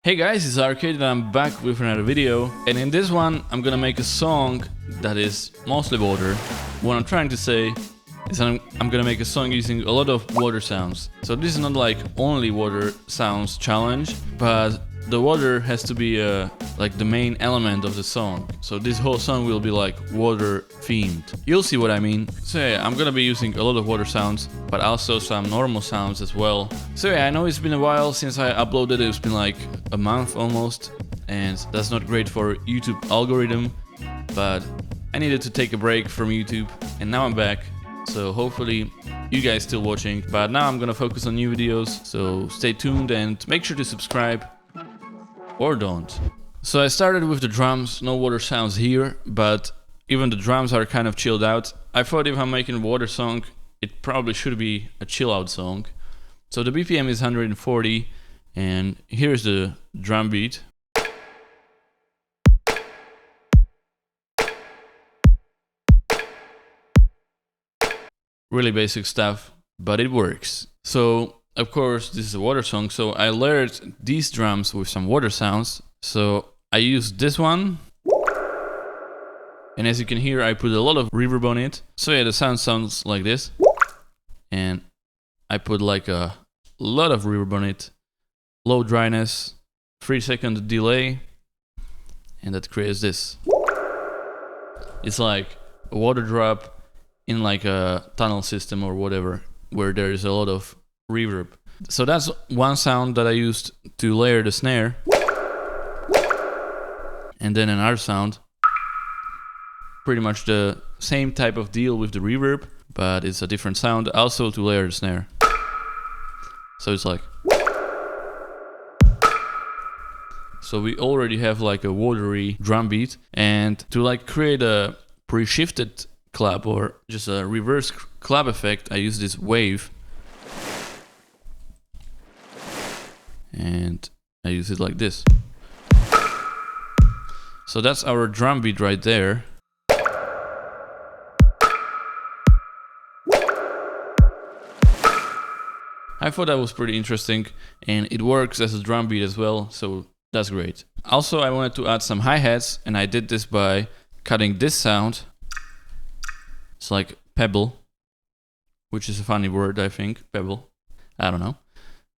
Hey guys, it's Arcade and I'm back with another video, and in this one I'm gonna make a song that is mostly water. What I'm trying to say is I'm gonna make a song using a lot of water sounds. So this is not like only water sounds challenge, but the water has to be like the main element of the song. So this whole song will be like water themed. You'll see what I mean. So yeah, I'm gonna be using a lot of water sounds, but also some normal sounds as well. So yeah, I know it's been a while since I uploaded. It's been like a month almost, and that's not great for YouTube algorithm, but I needed to take a break from YouTube, and now I'm back. So hopefully you guys still watching, but now I'm gonna focus on new videos, so stay tuned and make sure to subscribe. Or don't. So I started with the drums, no water sounds here, but even the drums are kind of chilled out. I thought if I'm making a water song, it probably should be a chill out song. So the BPM is 140, and here's the drum beat. Really basic stuff, but it works. So of course, this is a water song, so I layered these drums with some water sounds. So I used this one, and as you can hear, I put a lot of reverb on it. So yeah, the sound sounds like this, and I put like a lot of reverb on it, low dryness, 3-second delay, and that creates this. It's like a water drop in like a tunnel system or whatever, where there is a lot of reverb. So that's one sound that I used to layer the snare, and then another sound, pretty much the same type of deal with the reverb, but it's a different sound, also to layer the snare. So it's like, so we already have like a watery drum beat, and to like create a pre-shifted clap or just a reverse clap effect, I use this wave. And I use it like this. So that's our drum beat right there. I thought that was pretty interesting, and it works as a drum beat as well, so that's great. Also, I wanted to add some hi-hats, and I did this by cutting this sound. It's like pebble, which is a funny word, I think. Pebble. I don't know.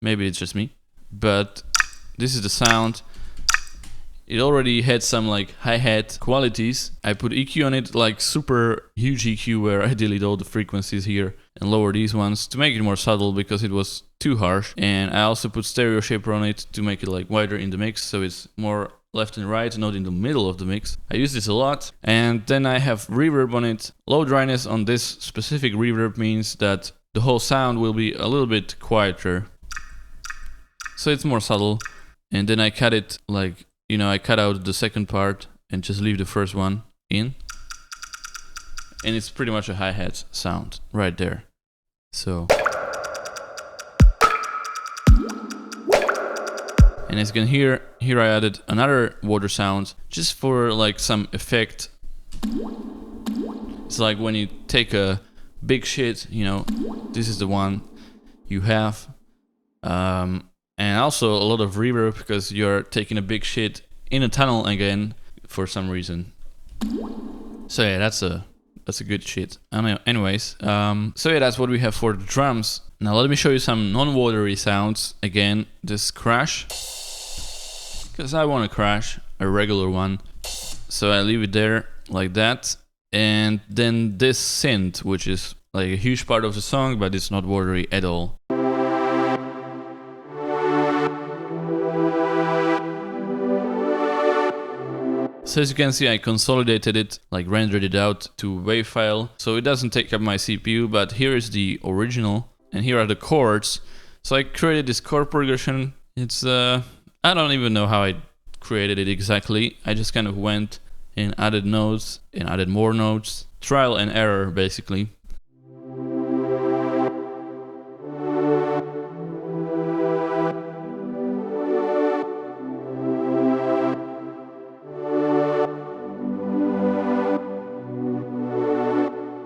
Maybe it's just me. But this is the sound. It already had some like hi-hat qualities. I put EQ on it, like super huge EQ, where I delete all the frequencies here and lower these ones to make it more subtle because it was too harsh. And I also put stereo shaper on it to make it like wider in the mix, so it's more left and right, not in the middle of the mix. I use this a lot. And then I have reverb on it. Low dryness on this specific reverb means that the whole sound will be a little bit quieter. So it's more subtle, and then I cut it like, you know, I cut out the second part and just leave the first one in. And it's pretty much a hi-hat sound right there. So. And as you can hear, here I added another water sound just for like some effect. It's like when you take a big shit, you know, this is the one you have. And also a lot of reverb because you're taking a big shit in a tunnel again for some reason. So yeah, that's a good shit. Anyways, so yeah, that's what we have for the drums. Now let me show you some non-watery sounds. Again, this crash, because I want to crash, a regular one. So I leave it there like that. And then this synth, which is like a huge part of the song, but it's not watery at all. So as you can see, I consolidated it, like rendered it out to WAV file, so it doesn't take up my CPU, but here is the original, and here are the chords. So I created this chord progression. It's, I don't even know how I created it exactly. I just kind of went and added notes, and added more notes. Trial and error, basically.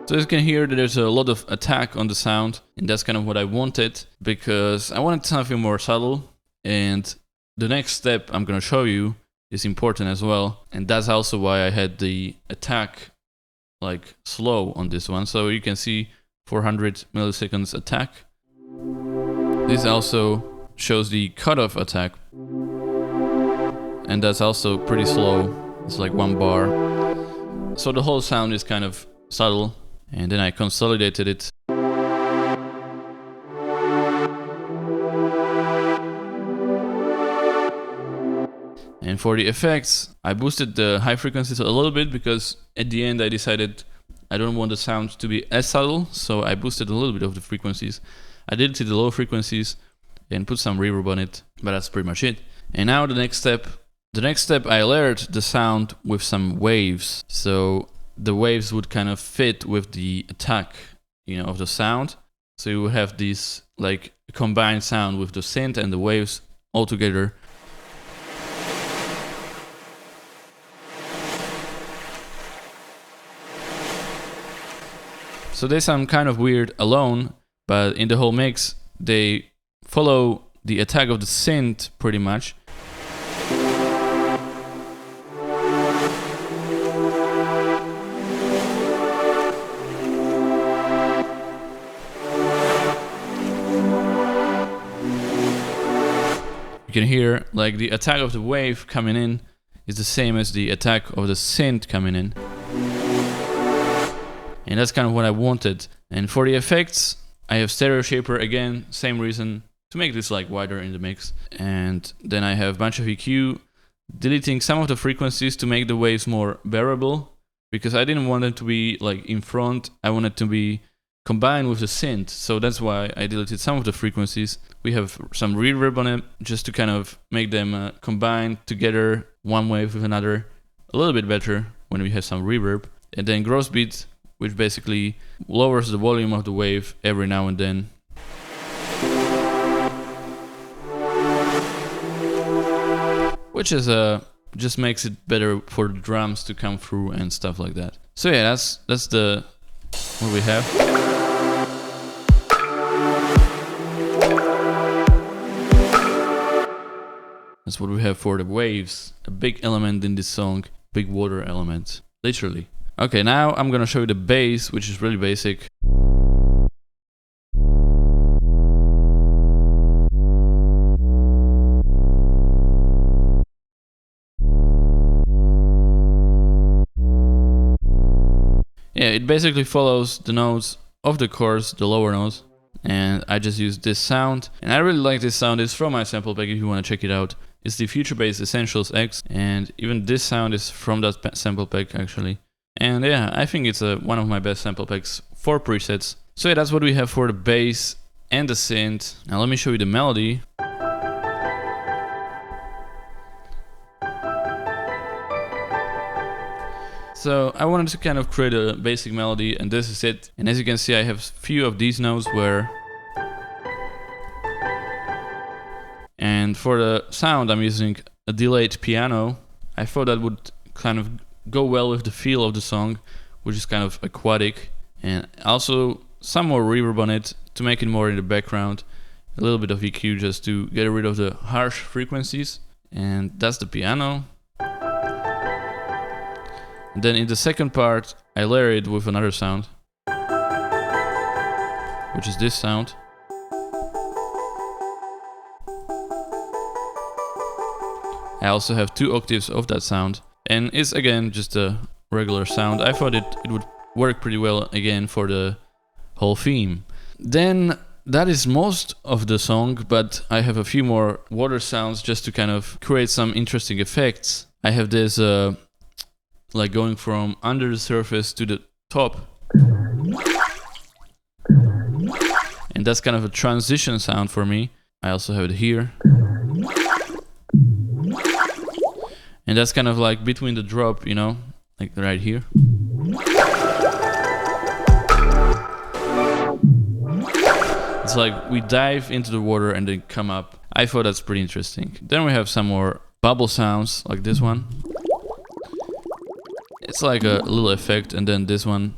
So as you can hear, there's a lot of attack on the sound, and that's kind of what I wanted, because I wanted something more subtle, and the next step I'm gonna show you is important as well, and that's also why I had the attack like slow on this one. So you can see 400 milliseconds attack. This also shows the cutoff attack, and that's also pretty slow. It's like 1 bar. So the whole sound is kind of subtle, and then I consolidated it. And for the effects, I boosted the high frequencies a little bit because at the end I decided I don't want the sound to be as subtle, so I boosted a little bit of the frequencies. I did it to the low frequencies and put some reverb on it, but that's pretty much it. And now the next step. The next step, I layered the sound with some waves. So the waves would kind of fit with the attack, you know, of the sound. So you would have this like combined sound with the synth and the waves all together. So they sound kind of weird alone, but in the whole mix, they follow the attack of the synth pretty much. You can hear like the attack of the wave coming in is the same as the attack of the synth coming in. And that's kind of what I wanted. And for the effects, I have stereo shaper again, same reason, to make this like wider in the mix. And then I have a bunch of EQ, deleting some of the frequencies to make the waves more bearable, because I didn't want them to be like in front, I wanted to be combined with the synth. So that's why I deleted some of the frequencies. We have some reverb on it, just to kind of make them combine together, one wave with another, a little bit better when we have some reverb. And then gross beat, which basically lowers the volume of the wave every now and then. Which is just makes it better for the drums to come through and stuff like that. So yeah, that's the what we have. That's what we have for the waves. A big element in this song, big water element, literally. Okay, now I'm gonna show you the bass, which is really basic. Yeah, it basically follows the notes of the chords, the lower notes, and I just use this sound. And I really like this sound. It's from my sample pack if you want to check it out. It's the Future Bass Essentials X, and even this sound is from that sample pack actually. And yeah, I think it's one of my best sample packs for presets. So yeah, that's what we have for the bass and the synth. Now let me show you the melody. So I wanted to kind of create a basic melody, and this is it. And as you can see, I have a few of these notes where... And for the sound, I'm using a delayed piano. I thought that would kind of go well with the feel of the song, which is kind of aquatic, and also some more reverb on it to make it more in the background, a little bit of EQ just to get rid of the harsh frequencies, and that's the piano. And then in the second part I layer it with another sound, which is this sound. I also have 2 octaves of that sound. And it's again just a regular sound. I thought it would work pretty well again for the whole theme. Then that is most of the song, but I have a few more water sounds just to kind of create some interesting effects. I have this like going from under the surface to the top. And that's kind of a transition sound for me. I also have it here. And that's kind of like between the drop, you know, like right here. It's like we dive into the water and then come up. I thought that's pretty interesting. Then we have some more bubble sounds, like this one. It's like a little effect, and then this one.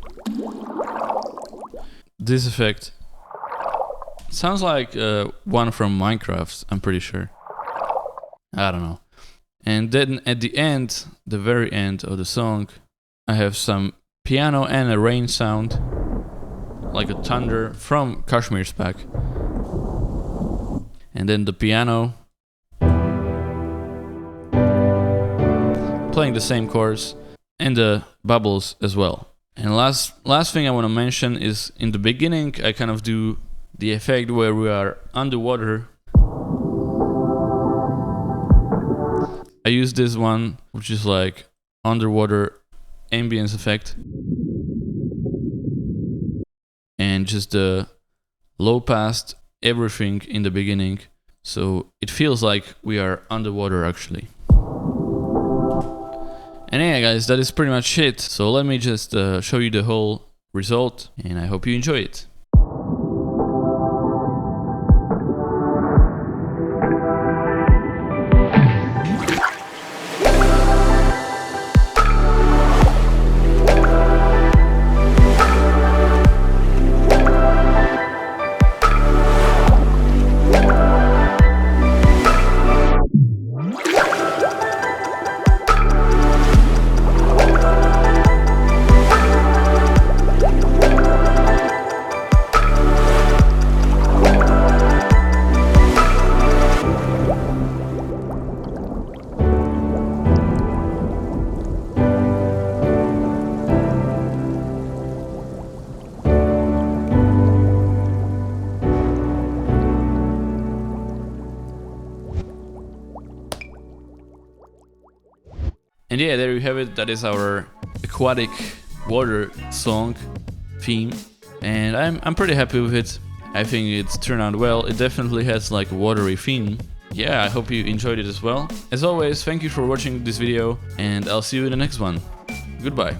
This effect sounds like one from Minecraft, I'm pretty sure. I don't know. And then at the end, the very end of the song, I have some piano and a rain sound, like a thunder from Kashmir's Pack. And then the piano playing the same chords and the bubbles as well. And last thing I want to mention is in the beginning I kind of do the effect where we are underwater. I use this one, which is like underwater ambience effect, and just the low pass everything in the beginning, so it feels like we are underwater actually. And yeah guys, that is pretty much it. So let me just show you the whole result, and I hope you enjoy it. And yeah, there you have it. That is our aquatic water song theme, and I'm pretty happy with it. I think it's turned out well. It definitely has like a watery theme. Yeah, I hope you enjoyed it as well. As always, thank you for watching this video, and I'll see you in the next one. Goodbye.